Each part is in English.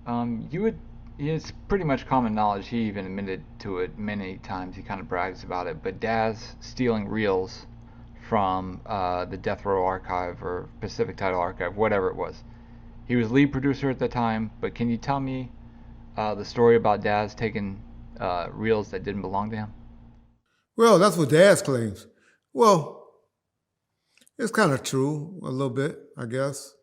You would. It's pretty much common knowledge. He even admitted to it many times. He kind of brags about it. But Daz stealing reels from the Death Row Archive or Pacific Title Archive, whatever it was. He was lead producer at the time. But can you tell me the story about Daz taking reels that didn't belong to him? Well, that's what Daz claims. Well, it's kind of true a little bit, I guess.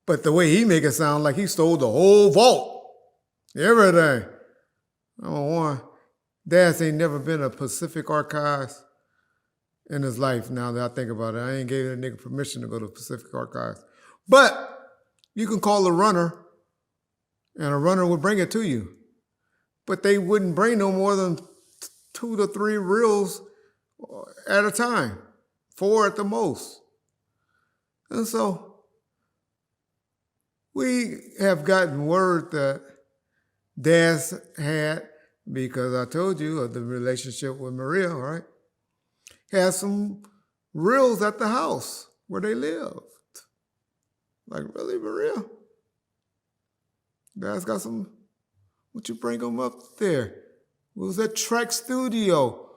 But the way he make it sound like he stole the whole vault, everything. Number one, Daz ain't never been a Pacific Archives in his life. Now that I think about it, I ain't gave that nigga permission to go to Pacific Archives. But you can call a runner, and a runner would bring it to you. But they wouldn't bring no more than 2 to 3 reels at a time, 4 at the most. And so we have gotten word that Daz had, because I told you of the relationship with Maria, right? Had some reels at the house where they lived. Like, really, Maria? Daz got some, would you bring them up there? It was at Track Studio.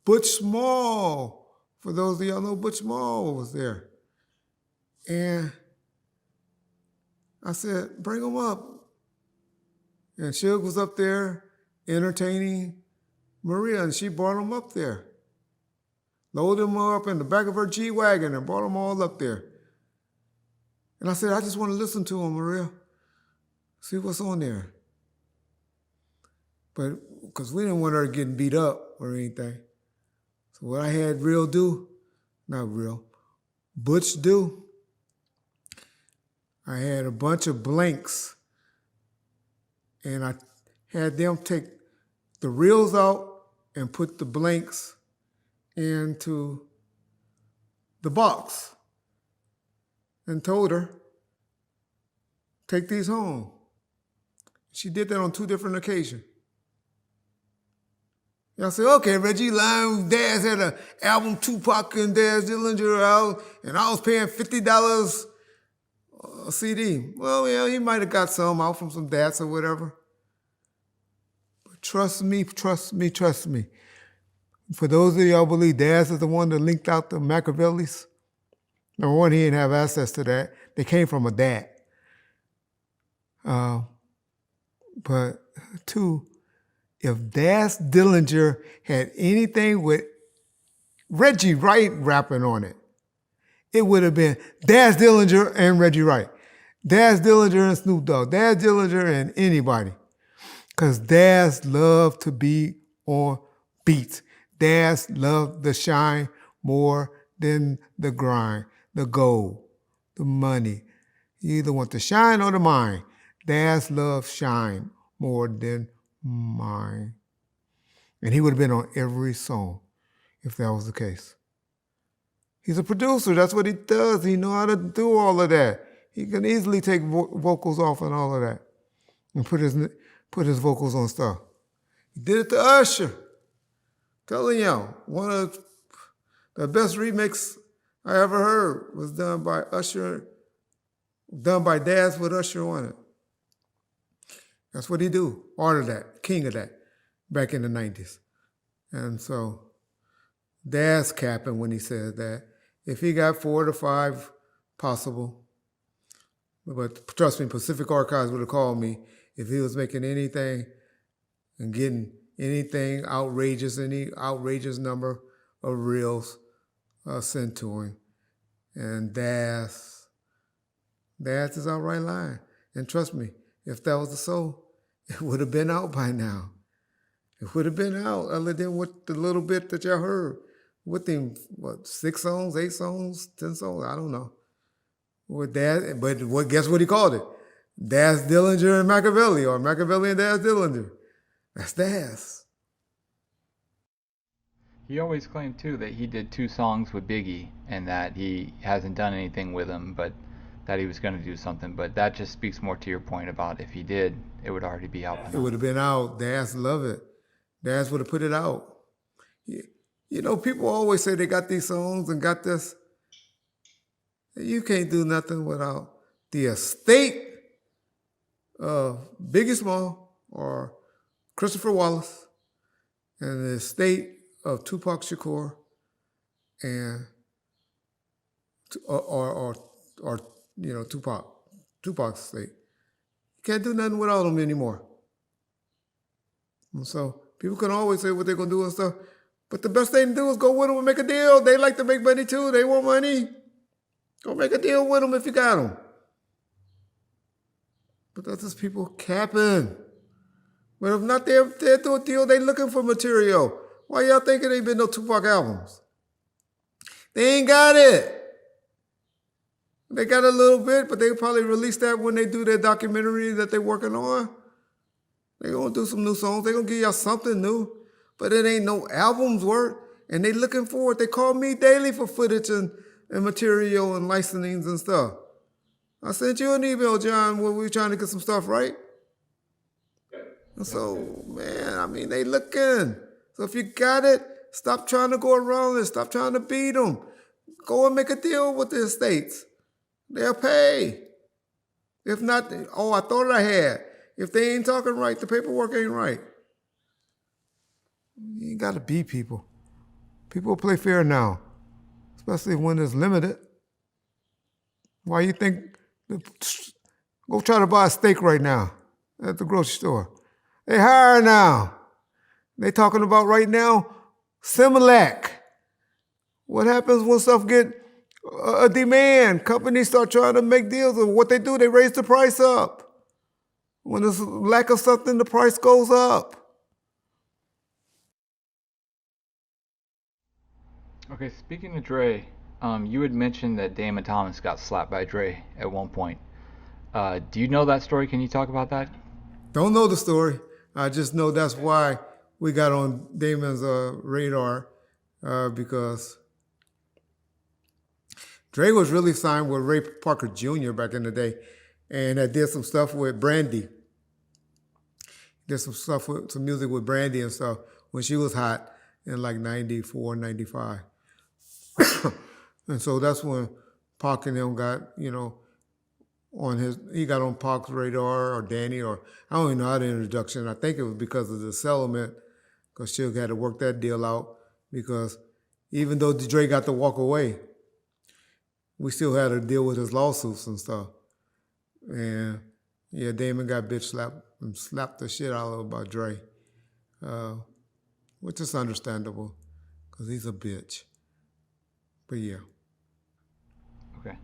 Butch Small, for those of y'all know, Butch Small was there. And I said, bring them up. And Suge was up there entertaining Maria, and she brought them up there. Loaded them up in the back of her G-Wagon and brought them all up there. And I said, I just want to listen to them, Maria. See what's on there. But, because we didn't want her getting beat up or anything. So what I had Butch do, I had a bunch of blanks, and I had them take the reels out and put the blanks into the box and told her, take these home. She did that on 2 different occasions. And I said, okay, Reggie, Daz had an album, Tupac and Daz Dillinger out, and I was paying $50 a CD. Well, yeah, he might have got some out from some dads or whatever. But trust me. For those of y'all believe Daz is the one that linked out the Machiavellis, number one, he didn't have access to that. They came from a dad. But 2, if Daz Dillinger had anything with Reggie Wright rapping on it, it would have been Daz Dillinger and Reggie Wright. Daz Dillinger and Snoop Dogg. Daz Dillinger and anybody. Because Daz loved to be on beats. Daz loved the shine more than the grind, the gold, the money. You either want the shine or the mine. Daz loved shine more than mine. And he would have been on every song if that was the case. He's a producer. That's what he does. He knows how to do all of that. He can easily take vocals off and all of that and put his vocals on stuff. He did it to Usher. Telling y'all, one of the best remix I ever heard was done by Usher, done by Daz with Usher on it. That's what he do. Art of that, king of that, back in the 90s. And so Daz capping when he said that. If he got 4 to 5 possible, but trust me, Pacific Archives would have called me if he was making anything and getting anything outrageous, any outrageous number of reels sent to him. And Daz is outright lying. And trust me, if that was the soul, it would have been out by now. It would have been out, other than what the little bit that y'all heard. With them, 6 songs, 8 songs, 10 songs, I don't know. With Daz, but guess what he called it? Daz Dillinger and Machiavelli, or Machiavelli and Daz Dillinger. That's Daz. He always claimed too that he did 2 songs with Biggie and that he hasn't done anything with him, but that he was going to do something. But that just speaks more to your point about if he did, it would already be out by It now. would have been out. Daz love it. Daz would have put it out. You know, people always say they got these songs and got this. You can't do nothing without the estate Biggie Small or Christopher Wallace and the estate of Tupac Shakur and or Tupac's estate. You can't do nothing without them anymore. And so people can always say what they're gonna do and stuff, but the best thing to do is go with them and make a deal. They like to make money too. They want money. Go make a deal with them if you got them. But that's just people capping. But if not, they're do a deal. They looking for material. Why y'all thinking ain't been no Tupac albums? They ain't got it. They got a little bit, but they probably release that when they do their documentary that they're working on. They gonna do some new songs. They gonna give y'all something new, but it ain't no albums worth. And they looking for it. They call me daily for footage and material and licensings and stuff. I sent you an email, John, when we were trying to get some stuff right. And so, man, I mean, they looking. So if you got it, stop trying to go around it. Stop trying to beat them. Go and make a deal with the estates. They'll pay. If not, oh, I thought I had. If they ain't talking right, the paperwork ain't right. You ain't got to beat people. People play fair now, especially when it's limited. Why you think? Go try to buy a steak right now at the grocery store. They higher now. They talking about right now Similac. What happens when stuff get a demand? Companies start trying to make deals, and what they do, they raise the price up. When there's lack of something, the price goes up. Okay, speaking of Dre, you had mentioned that Damon Thomas got slapped by Dre at one point. Do you know that story? Can you talk about that? Don't know the story. I just know that's why we got on Damon's radar because Dre was really signed with Ray Parker Jr. back in the day, and I did some stuff with Brandy. Did some stuff with some music with Brandy and stuff when she was hot in like 94, 95. And so that's when Pac and them got, he got on Pac's radar or Danny or I don't even know how the introduction. I think it was because of the settlement because Suge had to work that deal out because even though Dre got to walk away, we still had to deal with his lawsuits and stuff. And yeah, Damon got bitch slapped and slapped the shit out of him by Dre, which is understandable because he's a bitch. But yeah. Okay.